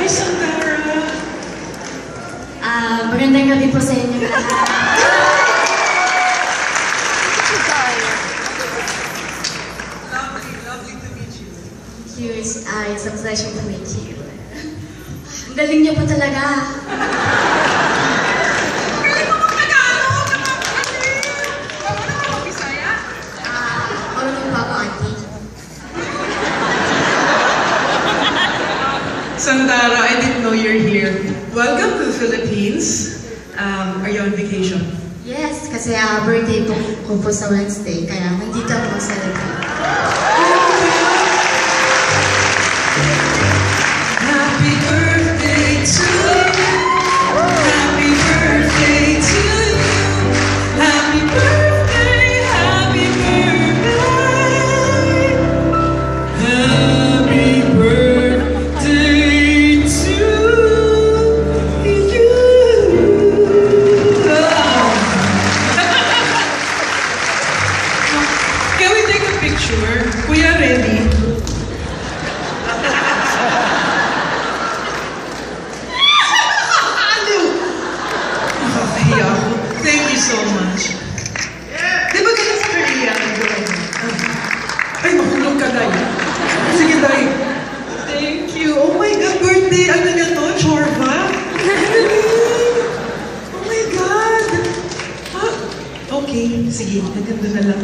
Hi, Sandara! Magandang gabi po sa inyo lahat. Lovely to meet you. Thank you. It's a pleasure to meet you. Ang galing niyo po talaga. Marunong pa ako, auntie. Sandara, I didn't know you're here. Welcome to the Philippines. Are you on vacation? Yes, kasi birthday ko po sa Wednesday, kaya nandito ako mag-celebrate. Happy birthday to you. Happy birthday to you. Happy birthday, happy birthday. Happy birthday to you. Can we take a picture? We are ready. Thank you so much. Di ba ganun sa Korea? Ay, mahulog ka, Day. Sige, Day. Thank you. Oh my God, birthday. Ano niya to? Chorba? Oh my God. Okay, sige. Naganda na lang.